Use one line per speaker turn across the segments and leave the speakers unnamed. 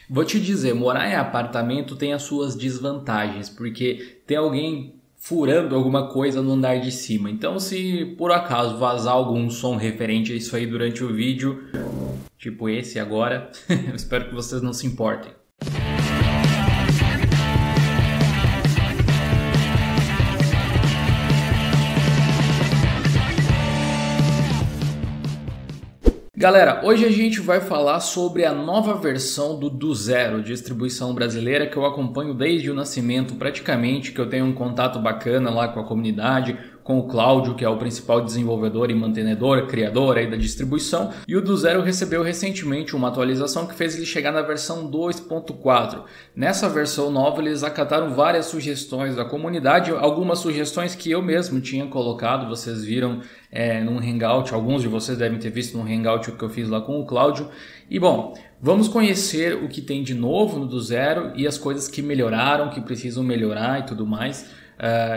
Vou te dizer, morar em apartamento tem as suas desvantagens, porque tem alguém furando alguma coisa no andar de cima. Então, se por acaso vazar algum som referente a isso aí durante o vídeo, tipo esse agora, eu espero que vocês não se importem. Galera, hoje a gente vai falar sobre a nova versão do Zero, distribuição brasileira, que eu acompanho desde o nascimento praticamente, que eu tenho um contato bacana lá com a comunidade, com o Cláudio, que é o principal desenvolvedor e mantenedor, criador aí da distribuição, e o do Zero recebeu recentemente uma atualização que fez ele chegar na versão 2.4. Nessa versão nova eles acataram várias sugestões da comunidade, algumas sugestões que eu mesmo tinha colocado, vocês viram num Hangout, alguns de vocês devem ter visto no Hangout o que eu fiz lá com o Cláudio. E bom, vamos conhecer o que tem de novo no do Zero e as coisas que melhoraram, que precisam melhorar e tudo mais.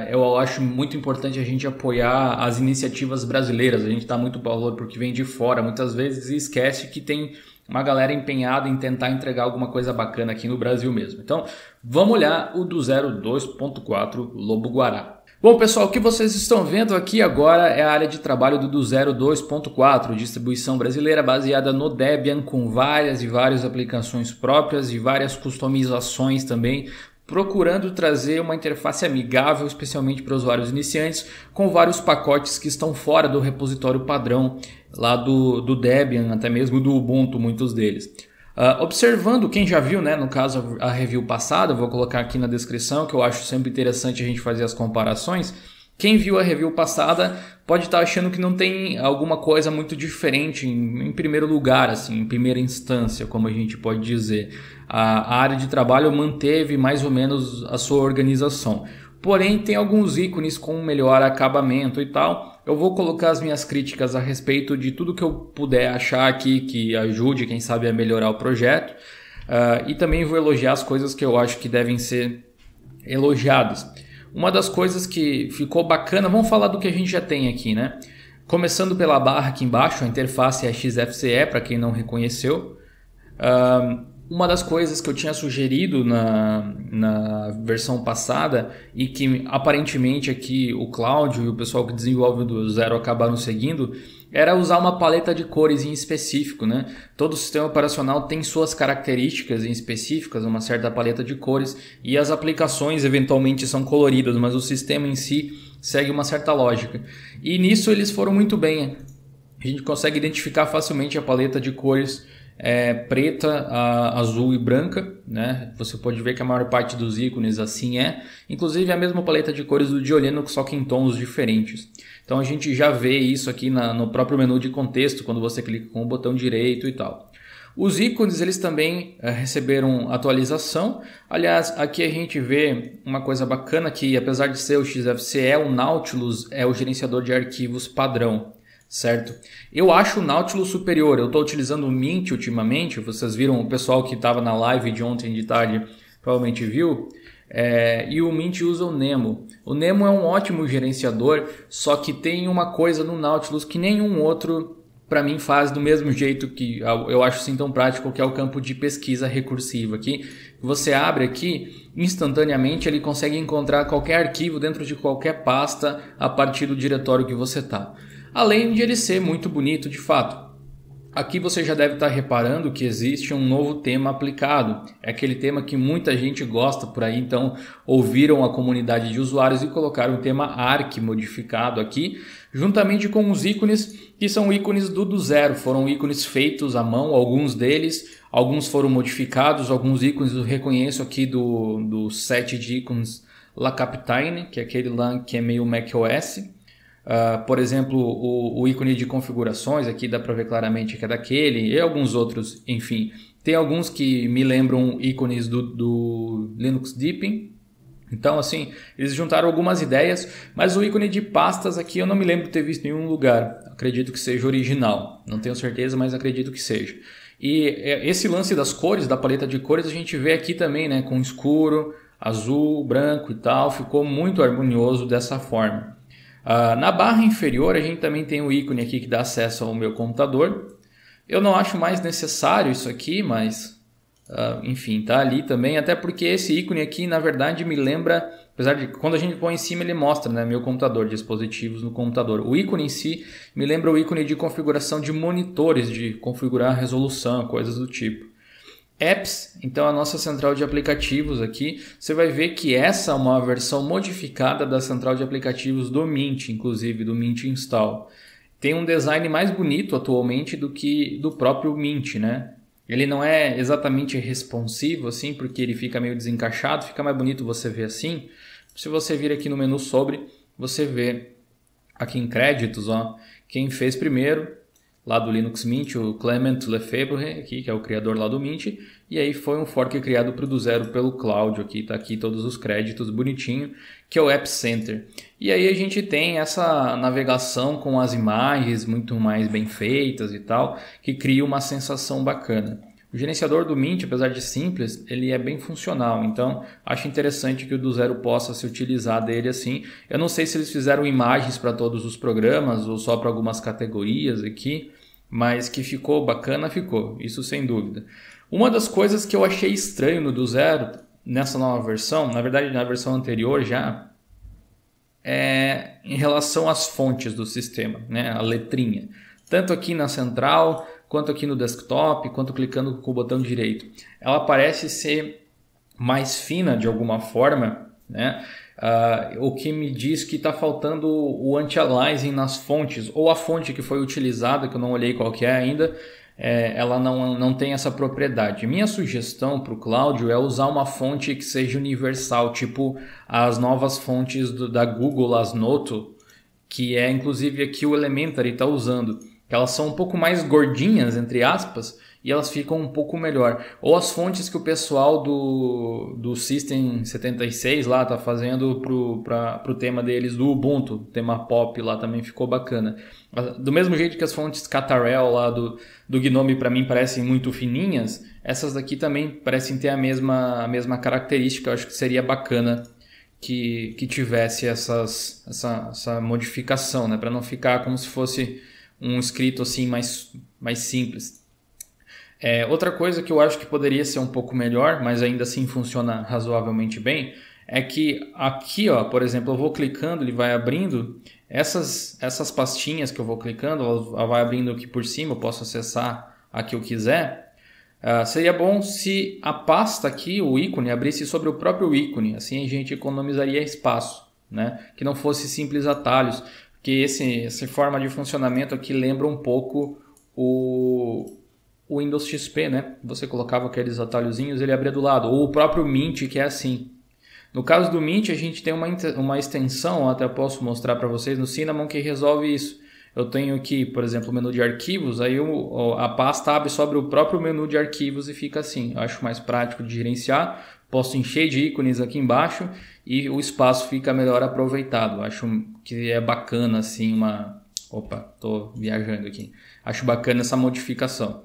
Eu acho muito importante a gente apoiar as iniciativas brasileiras. A gente dá muito valor porque vem de fora muitas vezes e esquece que tem uma galera empenhada em tentar entregar alguma coisa bacana aqui no Brasil mesmo. Então, vamos olhar o do Zero 2.4 Lobo-Guará. Bom, pessoal, o que vocês estão vendo aqui agora é a área de trabalho do Zero 2.4, distribuição brasileira baseada no Debian, com várias e várias aplicações próprias e várias customizações também, procurando trazer uma interface amigável, especialmente para usuários iniciantes, com vários pacotes que estão fora do repositório padrão lá do Debian, até mesmo do Ubuntu, muitos deles. Observando, quem já viu, né, no caso a review passada, vou colocar aqui na descrição, que eu acho sempre interessante a gente fazer as comparações. Quem viu a review passada pode estar achando que não tem alguma coisa muito diferente em primeiro lugar, assim, em primeira instância, como a gente pode dizer. A área de trabalho manteve mais ou menos a sua organização. Porém, tem alguns ícones com melhor acabamento e tal. Eu vou colocar as minhas críticas a respeito de tudo que eu puder achar aqui que ajude, quem sabe, a melhorar o projeto. E também vou elogiar as coisas que eu acho que devem ser elogiadas. Uma das coisas que ficou bacana, vamos falar do que a gente já tem aqui, né? Começando pela barra aqui embaixo, a interface é XFCE, para quem não reconheceu. Uma das coisas que eu tinha sugerido na versão passada e que aparentemente aqui o Cláudio e o pessoal que desenvolve o do Zero acabaram seguindo era usar uma paleta de cores em específico, né? Todo sistema operacional tem suas características em específicas, uma certa paleta de cores, e as aplicações eventualmente são coloridas, mas o sistema em si segue uma certa lógica. E nisso eles foram muito bem. A gente consegue identificar facilmente a paleta de cores preta, azul e branca, né? Você pode ver que a maior parte dos ícones assim é. Inclusive a mesma paleta de cores do Diolino, só que em tons diferentes. Então a gente já vê isso aqui no próprio menu de contexto, quando você clica com o botão direito e tal. Os ícones eles também receberam atualização. Aliás, aqui a gente vê uma coisa bacana que, apesar de ser o XFCE, o Nautilus é o gerenciador de arquivos padrão. Certo? Eu acho o Nautilus superior. Eu estou utilizando o Mint ultimamente. Vocês viram, o pessoal que estava na live de ontem de tarde provavelmente viu. E o Mint usa o Nemo. O Nemo é um ótimo gerenciador, só que tem uma coisa no Nautilus que nenhum outro para mim faz do mesmo jeito que eu acho assim tão prático, que é o campo de pesquisa recursiva aqui. Você abre aqui, instantaneamente ele consegue encontrar qualquer arquivo dentro de qualquer pasta a partir do diretório que você está. Além de ele ser muito bonito de fato. Aqui você já deve estar reparando que existe um novo tema aplicado. É aquele tema que muita gente gosta por aí, então ouviram a comunidade de usuários e colocaram o tema Arc modificado aqui, juntamente com os ícones que são ícones do Zero. Foram ícones feitos à mão, alguns deles, alguns foram modificados, alguns ícones eu reconheço aqui do set de ícones La Capitaine, que é aquele lá que é meio macOS. Por exemplo, o ícone de configurações, aqui dá para ver claramente que é daquele, e alguns outros, enfim. Tem alguns que me lembram ícones do Linux Deepin. Então, assim, eles juntaram algumas ideias, mas o ícone de pastas aqui eu não me lembro de ter visto em nenhum lugar. Acredito que seja original, não tenho certeza, mas acredito que seja. E esse lance das cores, da paleta de cores, a gente vê aqui também, né, com escuro, azul, branco e tal, ficou muito harmonioso dessa forma. Na barra inferior a gente também tem o ícone aqui que dá acesso ao meu computador. Eu não acho mais necessário isso aqui, mas enfim, tá ali também, até porque esse ícone aqui, na verdade, me lembra, apesar de quando a gente põe em cima ele mostra, né, meu computador, dispositivos no computador. O ícone em si me lembra o ícone de configuração de monitores, de configurar a resolução, coisas do tipo. Apps, então a nossa central de aplicativos aqui, você vai ver que essa é uma versão modificada da central de aplicativos do Mint, inclusive do Mint Install. Tem um design mais bonito atualmente do que do próprio Mint, né? Ele não é exatamente responsivo assim, porque ele fica meio desencaixado, fica mais bonito você ver assim. Se você vir aqui no menu sobre, você vê aqui em créditos, ó, quem fez primeiro, lá do Linux Mint, o Clement Lefebvre, aqui, que é o criador lá do Mint, e aí foi um fork criado do zero pelo Cláudio, aqui tá aqui todos os créditos bonitinho, que é o App Center. E aí a gente tem essa navegação com as imagens muito mais bem feitas e tal, que cria uma sensação bacana. O gerenciador do Mint, apesar de simples, ele é bem funcional, então acho interessante que o do zero possa se utilizar dele assim. Eu não sei se eles fizeram imagens para todos os programas ou só para algumas categorias aqui, mas que ficou bacana, ficou, isso sem dúvida. Uma das coisas que eu achei estranho no do zero, nessa nova versão, na verdade na versão anterior já, é em relação às fontes do sistema, né? A letrinha. Tanto aqui na central, quanto aqui no desktop, quanto clicando com o botão direito. Ela parece ser mais fina de alguma forma, né? O que me diz que está faltando o anti-aliasing nas fontes, ou a fonte que foi utilizada, que eu não olhei qual que é ainda, ela não tem essa propriedade. Minha sugestão para o Cláudio é usar uma fonte que seja universal, tipo as novas fontes da Google, as Noto, que é inclusive aqui o Elementary está usando. Elas são um pouco mais gordinhas, entre aspas, e elas ficam um pouco melhor. Ou as fontes que o pessoal do System 76 lá está fazendo para o tema deles, do Ubuntu, o tema pop lá também ficou bacana. Do mesmo jeito que as fontes Catarel lá do Gnome para mim parecem muito fininhas, essas daqui também parecem ter a mesma característica. Eu acho que seria bacana que tivesse essa modificação, né? Para não ficar como se fosse um escrito assim mais simples. Outra coisa que eu acho que poderia ser um pouco melhor, mas ainda assim funciona razoavelmente bem, é que aqui, ó, por exemplo, eu vou clicando, ele vai abrindo essas pastinhas que eu vou clicando, ela vai abrindo aqui por cima, eu posso acessar a que eu quiser. Seria bom se a pasta aqui, o ícone, abrisse sobre o próprio ícone, assim a gente economizaria espaço, né? Que não fosse simples atalhos, porque essa forma de funcionamento aqui lembra um pouco o Windows XP, né? Você colocava aqueles atalhozinhos, ele abria do lado, ou o próprio Mint, que é assim. No caso do Mint, a gente tem uma extensão, até posso mostrar para vocês no Cinnamon, que resolve isso. Eu tenho aqui, por exemplo, o menu de arquivos, aí a pasta abre sobre o próprio menu de arquivos e fica assim. Eu acho mais prático de gerenciar, posso encher de ícones aqui embaixo e o espaço fica melhor aproveitado. Eu acho que é bacana assim Opa, estou viajando aqui. Acho bacana essa modificação.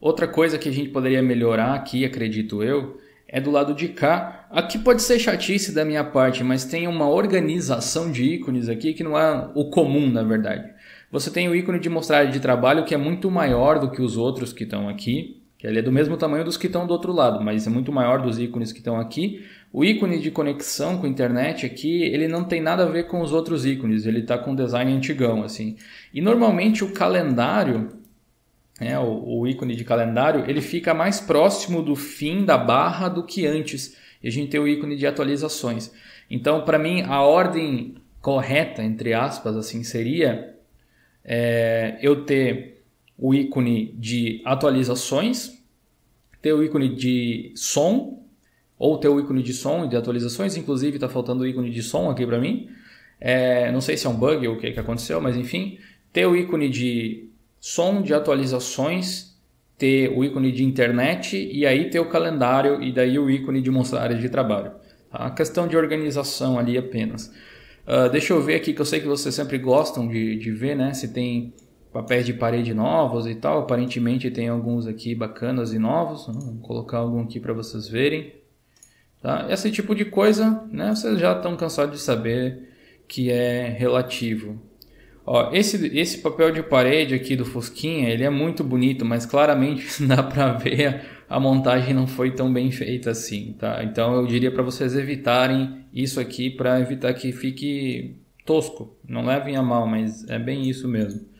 Outra coisa que a gente poderia melhorar aqui, acredito eu, é do lado de cá. Aqui pode ser chatice da minha parte, mas tem uma organização de ícones aqui que não é o comum, na verdade. Você tem o ícone de mostrar área de trabalho, que é muito maior do que os outros que estão aqui, que ele é do mesmo tamanho dos que estão do outro lado, mas é muito maior dos ícones que estão aqui. O ícone de conexão com a internet aqui, ele não tem nada a ver com os outros ícones, ele está com um design antigão, assim. E normalmente o calendário, o ícone de calendário, ele fica mais próximo do fim da barra do que antes. E a gente tem o ícone de atualizações. Então, para mim, a ordem correta, entre aspas, assim, seria eu ter o ícone de atualizações, ter o ícone de som, ou ter o ícone de som e de atualizações. Inclusive, está faltando o ícone de som aqui para mim. Não sei se é um bug ou o que aconteceu, mas enfim. Ter o ícone de som, de atualizações, ter o ícone de internet e aí ter o calendário e daí o ícone de mostrar área de trabalho. A questão de organização ali apenas. Deixa eu ver aqui, que eu sei que vocês sempre gostam de ver, né? Se tem papéis de parede novos e tal. Aparentemente tem alguns aqui bacanas e novos. Vou colocar algum aqui para vocês verem. Tá? Esse tipo de coisa, né? Vocês já estão cansados de saber que é relativo. Ó, esse papel de parede aqui do Fusquinha, ele é muito bonito, mas claramente dá para ver a montagem não foi tão bem feita assim, tá? Então eu diria para vocês evitarem isso aqui para evitar que fique tosco. Não levem a mal, mas é bem isso mesmo.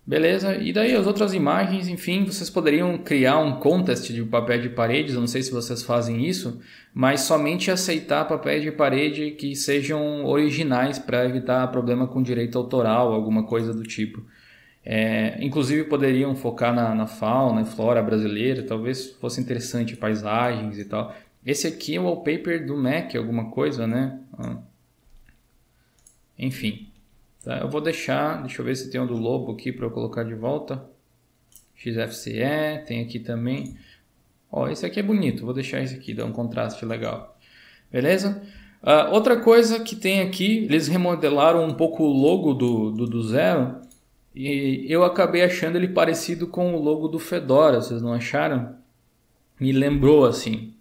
Beleza, e daí as outras imagens, enfim, vocês poderiam criar um contest de papel de paredes, eu não sei se vocês fazem isso, mas somente aceitar papéis de parede que sejam originais para evitar problema com direito autoral, alguma coisa do tipo. Inclusive poderiam focar na fauna e flora brasileira, talvez fosse interessante paisagens e tal. Esse aqui é o wallpaper do Mac, alguma coisa, né? Enfim. Tá, eu vou deixa eu ver se tem um do Lobo aqui para eu colocar de volta. XFCE, tem aqui também. Ó, esse aqui é bonito, vou deixar esse aqui, dá um contraste legal. Beleza? Outra coisa que tem aqui, eles remodelaram um pouco o logo do Zero e eu acabei achando ele parecido com o logo do Fedora, vocês não acharam? Me lembrou assim.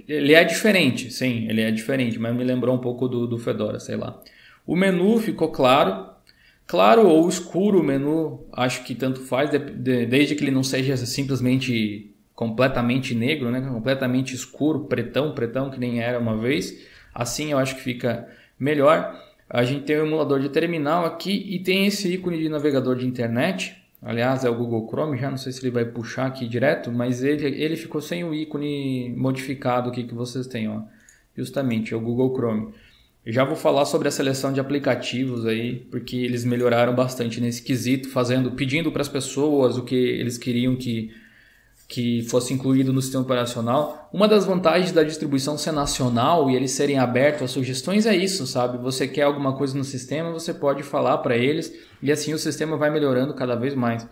Ele é diferente, sim, ele é diferente, mas me lembrou um pouco do Fedora, sei lá. O menu ficou claro ou escuro o menu, acho que tanto faz, desde que ele não seja simplesmente completamente negro, né? Completamente escuro, pretão, que nem era uma vez. Assim eu acho que fica melhor. A gente tem o emulador de terminal aqui e tem esse ícone de navegador de internet. Aliás, é o Google Chrome, já não sei se ele vai puxar aqui direto, mas ele ficou sem o ícone modificado aqui que vocês têm, ó. Justamente, é o Google Chrome. Já vou falar sobre a seleção de aplicativos aí, porque eles melhoraram bastante nesse quesito, pedindo para as pessoas o que eles queriam que fosse incluído no sistema operacional. Uma das vantagens da distribuição ser nacional e eles serem abertos a sugestões é isso, sabe? Você quer alguma coisa no sistema, você pode falar para eles e assim o sistema vai melhorando cada vez mais.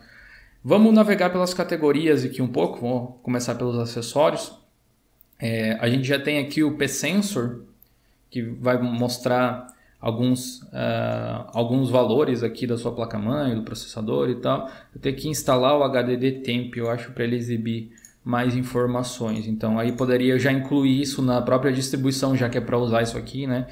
Vamos navegar pelas categorias aqui um pouco, vamos começar pelos acessórios. A gente já tem aqui o P-Sensor, que vai mostrar alguns valores aqui da sua placa-mãe, do processador e tal. Eu tenho que instalar o HDD Temp, eu acho, para ele exibir mais informações. Então aí poderia já incluir isso na própria distribuição, já que é para usar isso aqui, né?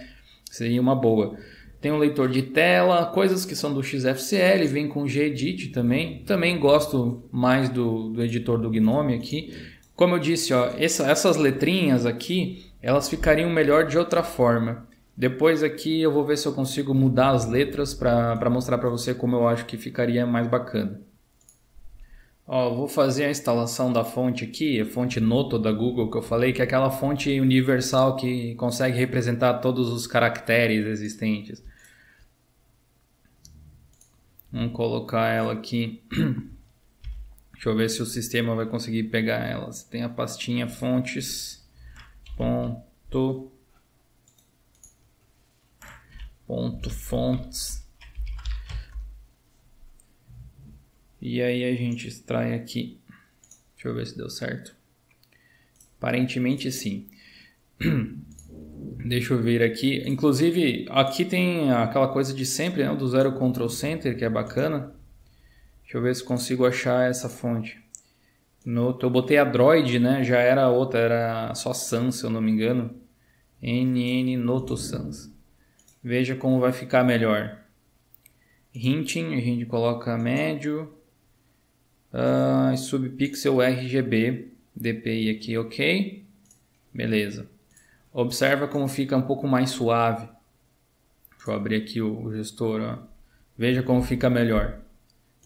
Seria uma boa. Tem um leitor de tela, coisas que são do XFCE, vem com Gedit também. Também gosto mais do editor do Gnome aqui. Como eu disse, ó, essas letrinhas aqui, elas ficariam melhor de outra forma. Depois aqui eu vou ver se eu consigo mudar as letras para mostrar para você como eu acho que ficaria mais bacana. Ó, vou fazer a instalação da fonte aqui, a fonte Noto da Google que eu falei, que é aquela fonte universal que consegue representar todos os caracteres existentes. Vamos colocar ela aqui. Deixa eu ver se o sistema vai conseguir pegar elas. Tem a pastinha fontes, ponto fontes. E aí a gente extrai aqui. Deixa eu ver se deu certo. Aparentemente sim. Deixa eu ver aqui. Inclusive aqui tem aquela coisa de sempre, né? Do Zero Control Center, que é bacana. Deixa eu ver se consigo achar essa fonte. Eu botei a Droid, né? Já era outra, era só Sans, se eu não me engano. NN Noto Sans. Veja como vai ficar melhor. Hinting, a gente coloca médio. Subpixel RGB. DPI aqui, ok. Beleza. Observa como fica um pouco mais suave. Deixa eu abrir aqui o gestor. Ó. Veja como fica melhor.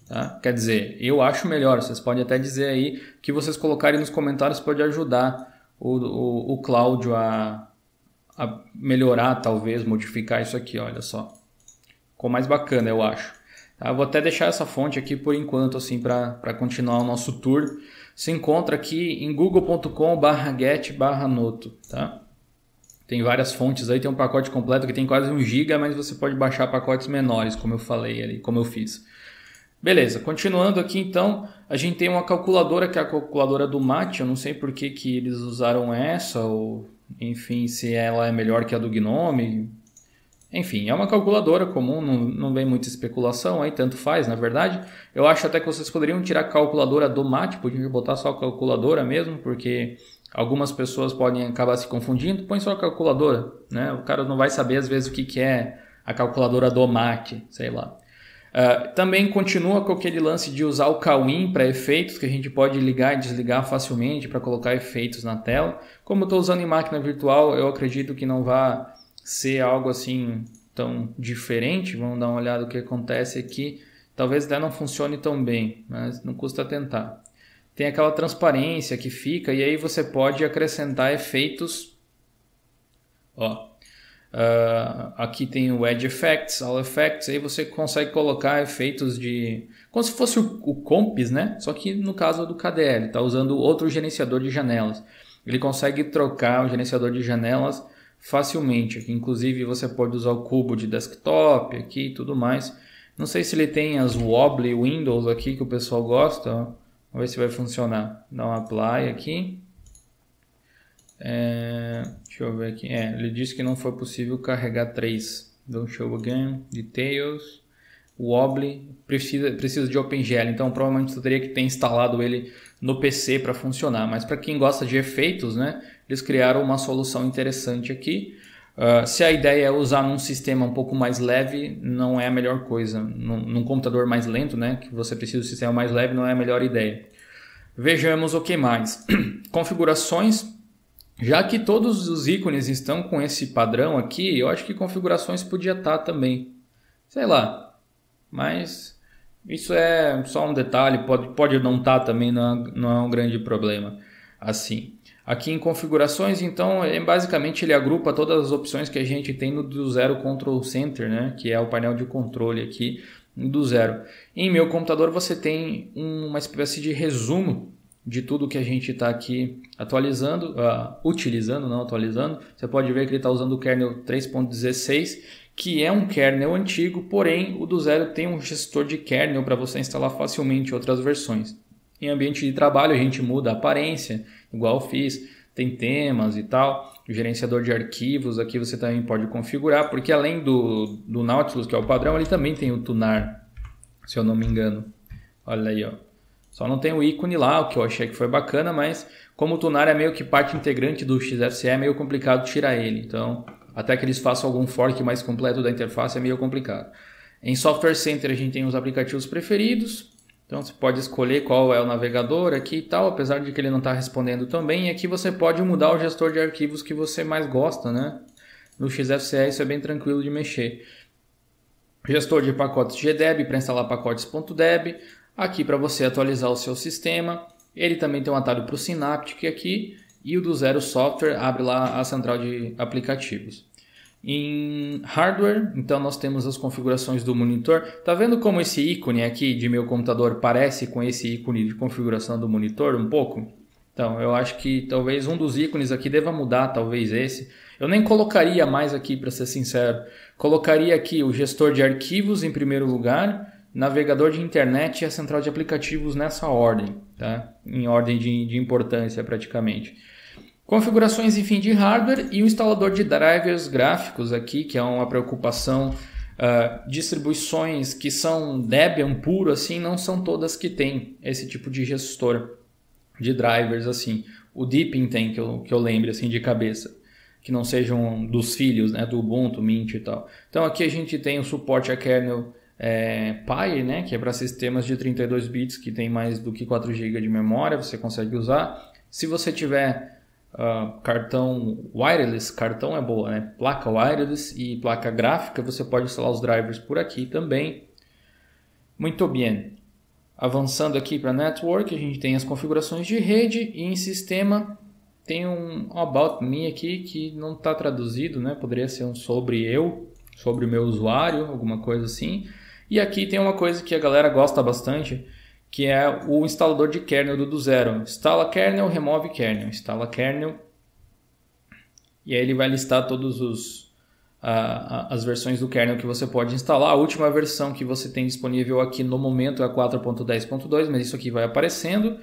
Tá? Quer dizer, eu acho melhor. Vocês podem até dizer aí que vocês colocarem nos comentários pode ajudar o Cláudio a melhorar, talvez, modificar isso aqui. Olha só. Ficou mais bacana, eu acho. Tá? Vou até deixar essa fonte aqui por enquanto, assim, para continuar o nosso tour. Se encontra aqui em google.com/get/noto. Tá? Tem várias fontes aí, tem um pacote completo que tem quase 1 GB, mas você pode baixar pacotes menores, como eu falei ali, como eu fiz. Beleza, continuando aqui então, a gente tem uma calculadora que é a calculadora do Mate. Eu não sei por que eles usaram essa, ou enfim, se ela é melhor que a do Gnome. Enfim, é uma calculadora comum, não vem muita especulação aí, tanto faz, na verdade. Eu acho até que vocês poderiam tirar a calculadora do Mate, podiam botar só a calculadora mesmo, porque algumas pessoas podem acabar se confundindo. Põe só a calculadora, né? O cara não vai saber às vezes o que é a calculadora do Mate, sei lá. Também continua com aquele lance de usar o Kawin para efeitos, que a gente pode ligar e desligar facilmente para colocar efeitos na tela. Como eu estou usando em máquina virtual, eu acredito que não vai ser algo assim tão diferente. Vamos dar uma olhada no que acontece aqui. Talvez até não funcione tão bem, mas não custa tentar. Tem aquela transparência que fica e aí você pode acrescentar efeitos. Aqui tem o Edge Effects, All Effects, aí você consegue colocar efeitos de... como se fosse o Comps, né? Só que no caso do KDE, está usando outro gerenciador de janelas. Ele consegue trocar o gerenciador de janelas facilmente. Aqui, inclusive você pode usar o cubo de desktop aqui e tudo mais. Não sei se ele tem as Wobbly Windows aqui que o pessoal gosta. Vamos ver se vai funcionar. Dá um Apply aqui. Deixa eu ver aqui. Ele disse que não foi possível carregar 3. Don't show again. Details. Wobbly. Precisa de OpenGL. Então provavelmente você teria que ter instalado ele no PC para funcionar. Mas para quem gosta de efeitos, né, eles criaram uma solução interessante aqui. Se a ideia é usar num sistema um pouco mais leve, não é a melhor coisa. Num computador mais lento, né, que você precisa de um sistema mais leve, não é a melhor ideia. Vejamos o que mais. Configurações. Já que todos os ícones estão com esse padrão aqui, eu acho que configurações podia estar também. Sei lá. Mas isso é só um detalhe. Pode não estar também, não é um grande problema. Assim. Aqui em configurações, então, basicamente ele agrupa todas as opções que a gente tem no do Zero Control Center, né? Que é o painel de controle aqui do Zero. Em meu computador você tem uma espécie de resumo de tudo que a gente está aqui utilizando, não atualizando. Você pode ver que ele está usando o kernel 3.16, que é um kernel antigo, porém o do Zero tem um gestor de kernel para você instalar facilmente outras versões. Em ambiente de trabalho a gente muda a aparência, igual eu fiz, tem temas e tal. O gerenciador de arquivos aqui você também pode configurar, porque além do Nautilus, que é o padrão, ele também tem o Tunar, se eu não me engano. Olha aí, ó. Só não tem o ícone lá, o que eu achei que foi bacana, mas como o Tunar é meio que parte integrante do XFCE, é meio complicado tirar ele. Então, até que eles façam algum fork mais completo da interface é meio complicado. Em Software Center a gente tem os aplicativos preferidos. Então você pode escolher qual é o navegador aqui e tal, apesar de que ele não está respondendo também. E aqui você pode mudar o gestor de arquivos que você mais gosta, né? No XFCE isso é bem tranquilo de mexer. Gestor de pacotes GDEB para instalar pacotes .deb. Aqui para você atualizar o seu sistema. Ele também tem um atalho para o Synaptic aqui. E o do Zero Software abre lá a central de aplicativos. Em hardware, então nós temos as configurações do monitor. Tá vendo como esse ícone aqui de meu computador parece com esse ícone de configuração do monitor um pouco? Então eu acho que talvez um dos ícones aqui deva mudar, talvez esse. Eu nem colocaria mais aqui, para ser sincero. Colocaria aqui o gestor de arquivos em primeiro lugar, navegador de internet e a central de aplicativos nessa ordem, tá? Em ordem de importância praticamente. Configurações, enfim, de hardware e o instalador de drivers gráficos aqui, que é uma preocupação. Distribuições que são Debian puro, assim, não são todas que tem esse tipo de gestor de drivers, assim. O Deepin tem, que eu lembre, assim, de cabeça, que não sejam dos filhos, né, do Ubuntu, Mint e tal. Então aqui a gente tem o suporte a kernel Pi, né, que é para sistemas de 32 bits, que tem mais do que 4 GB de memória, você consegue usar. Se você tiver cartão wireless, cartão é boa, né? Placa wireless e placa gráfica, você pode instalar os drivers por aqui também. Muito bem. Avançando aqui para network, a gente tem as configurações de rede e em sistema tem um About Me aqui que não está traduzido, né? Poderia ser um sobre o meu usuário, alguma coisa assim. E aqui tem uma coisa que a galera gosta bastante, que é o instalador de kernel do Zero. Instala kernel, remove kernel, instala kernel. E aí ele vai listar todos as versões do kernel que você pode instalar. A última versão que você tem disponível aqui no momento é a 4.10.2, mas isso aqui vai aparecendo.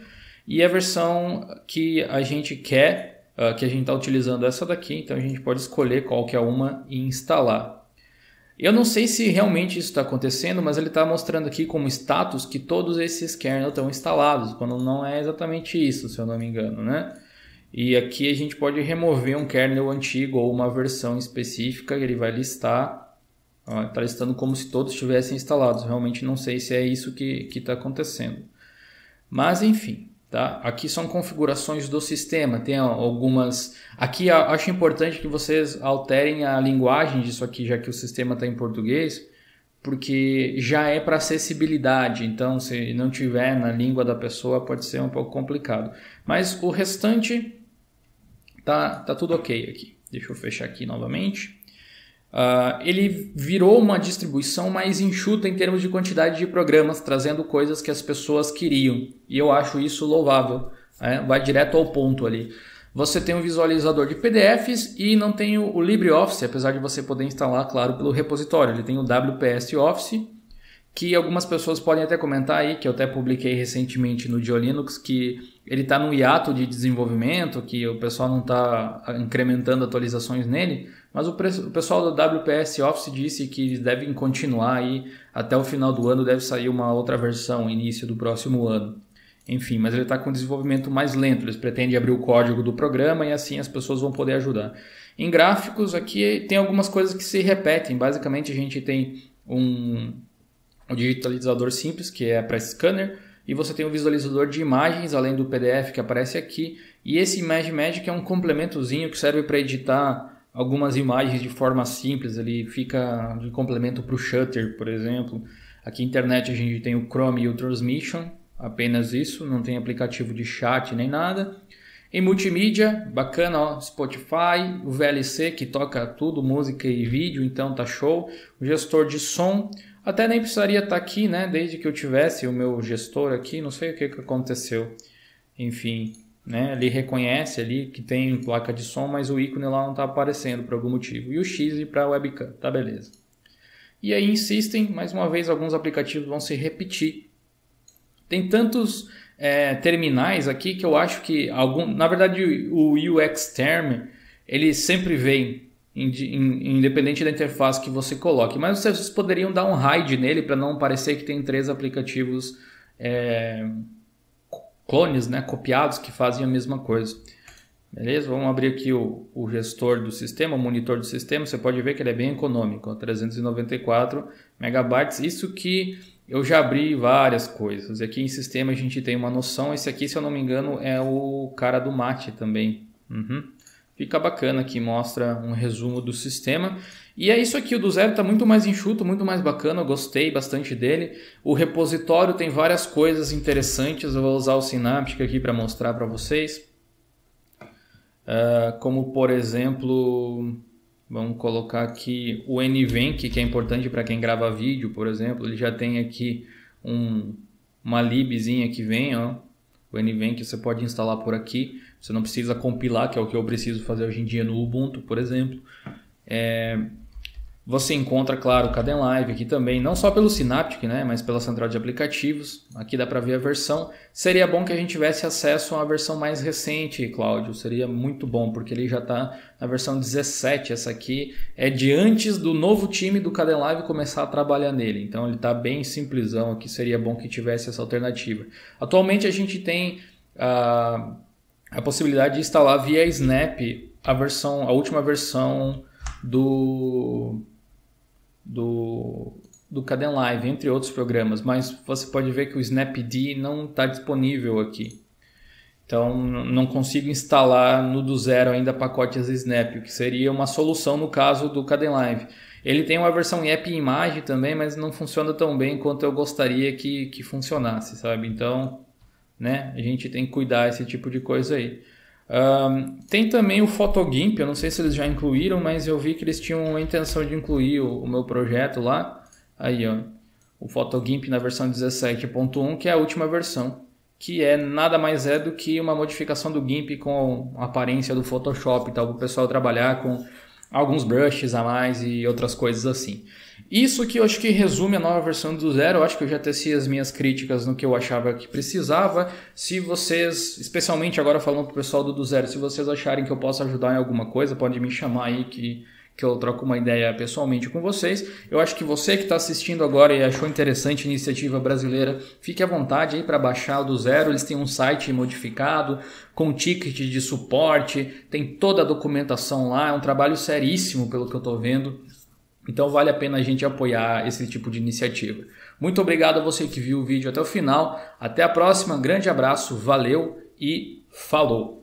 E a versão que a gente quer, que a gente está utilizando é essa daqui, então a gente pode escolher qual que é uma e instalar. Eu não sei se realmente isso está acontecendo, mas ele está mostrando aqui como status que todos esses kernels estão instalados, quando não é exatamente isso, se eu não me engano, né? E aqui a gente pode remover um kernel antigo ou uma versão específica, ele vai listar Está listando como se todos estivessem instalados. Realmente não sei se é isso que está acontecendo. Mas enfim, tá? Aqui são configurações do sistema. Tem algumas... Aqui acho importante que vocês alterem a linguagem disso aqui, já que o sistema está em português, porque já é para acessibilidade. Então, se não tiver na língua da pessoa, pode ser um pouco complicado. Mas o restante tá tudo ok aqui. Deixa eu fechar aqui novamente. Ele virou uma distribuição mais enxuta em termos de quantidade de programas, trazendo coisas que as pessoas queriam. E eu acho isso louvável. Vai direto ao ponto ali. Você tem um visualizador de PDFs e não tem o LibreOffice, apesar de você poder instalar, claro, pelo repositório. Ele tem o WPS Office, que algumas pessoas podem até comentar aí, que eu até publiquei recentemente no GeoLinux, que ele está no hiato de desenvolvimento, que o pessoal não está incrementando atualizações nele, mas o pessoal do WPS Office disse que eles devem continuar aí até o final do ano, deve sair uma outra versão, início do próximo ano. Enfim, mas ele está com desenvolvimento mais lento, eles pretendem abrir o código do programa e assim as pessoas vão poder ajudar. Em gráficos, aqui tem algumas coisas que se repetem, basicamente a gente tem um digitalizador simples, que é para scanner, e você tem um visualizador de imagens, além do PDF que aparece aqui, e esse Image Magic é um complementozinho que serve para editar algumas imagens de forma simples, ele fica de complemento para o Shutter, por exemplo. Aqui na internet a gente tem o Chrome e o Transmission, apenas isso, não tem aplicativo de chat nem nada. Em multimídia, bacana, ó, Spotify, o VLC que toca tudo, música e vídeo, então tá show. O gestor de som, até nem precisaria estar aqui, né? Desde que eu tivesse o meu gestor aqui, não sei o que aconteceu. Enfim, né? Ele reconhece ali que tem placa de som, mas o ícone lá não está aparecendo por algum motivo. E o X para webcam, tá beleza. E aí insistem, mais uma vez, alguns aplicativos vão se repetir. Tem tantos terminais aqui que eu acho que na verdade o UX Term ele sempre vem independente da interface que você coloque, mas vocês poderiam dar um hide nele para não parecer que tem 3 aplicativos clones, né, copiados que fazem a mesma coisa. Beleza? Vamos abrir aqui o gestor do sistema, o monitor do sistema. Você pode ver que ele é bem econômico, ó, 394 megabytes. Isso que eu já abri várias coisas. Aqui em sistema a gente tem uma noção. Esse aqui, se eu não me engano, é o cara do Mate também. Fica bacana aqui, mostra um resumo do sistema. E é isso aqui, o do zero está muito mais enxuto, muito mais bacana, eu gostei bastante dele. O repositório tem várias coisas interessantes, eu vou usar o Synaptic aqui para mostrar para vocês. Como por exemplo, vamos colocar aqui o NVENC, que é importante para quem grava vídeo, por exemplo. Ele já tem aqui uma libzinha que vem, ó. O NVENC você pode instalar por aqui, você não precisa compilar, que é o que eu preciso fazer hoje em dia no Ubuntu, por exemplo. Você encontra, claro, o Kdenlive aqui também, não só pelo Synaptic, né, mas pela central de aplicativos. Aqui dá para ver a versão. Seria bom que a gente tivesse acesso à versão mais recente, Cláudio. Seria muito bom, porque ele já está na versão 17. Essa aqui é de antes do novo time do Kdenlive começar a trabalhar nele. Então ele está bem simplesão aqui. Seria bom que tivesse essa alternativa. Atualmente a gente tem a possibilidade de instalar via Snap a última versão do Kdenlive, entre outros programas, mas você pode ver que o Snapd não está disponível aqui. Então não consigo instalar no do zero ainda pacotes Snap, o que seria uma solução no caso do Kdenlive. Ele tem uma versão app imagem também, mas não funciona tão bem quanto eu gostaria que funcionasse, sabe? Então, né, a gente tem que cuidar desse tipo de coisa aí. Tem também o PhotoGimp, eu não sei se eles já incluíram, mas eu vi que eles tinham a intenção de incluir o meu projeto lá. Aí, ó, o PhotoGimp na versão 17.1, que é a última versão, que nada mais é do que uma modificação do GIMP com a aparência do Photoshop e tal, para o pessoal trabalhar com alguns brushes a mais e outras coisas assim. Isso que eu acho que resume a nova versão do zero. Eu acho que eu já teci as minhas críticas no que eu achava que precisava. Se vocês, especialmente agora falando para o pessoal do zero, se vocês acharem que eu posso ajudar em alguma coisa, pode me chamar aí que eu troco uma ideia pessoalmente com vocês. Eu acho que você que está assistindo agora e achou interessante a iniciativa brasileira, fique à vontade aí para baixar o do zero. Eles têm um site modificado, com ticket de suporte, tem toda a documentação lá, é um trabalho seríssimo pelo que eu estou vendo. Então vale a pena a gente apoiar esse tipo de iniciativa. Muito obrigado a você que viu o vídeo até o final. Até a próxima, grande abraço, valeu e falou!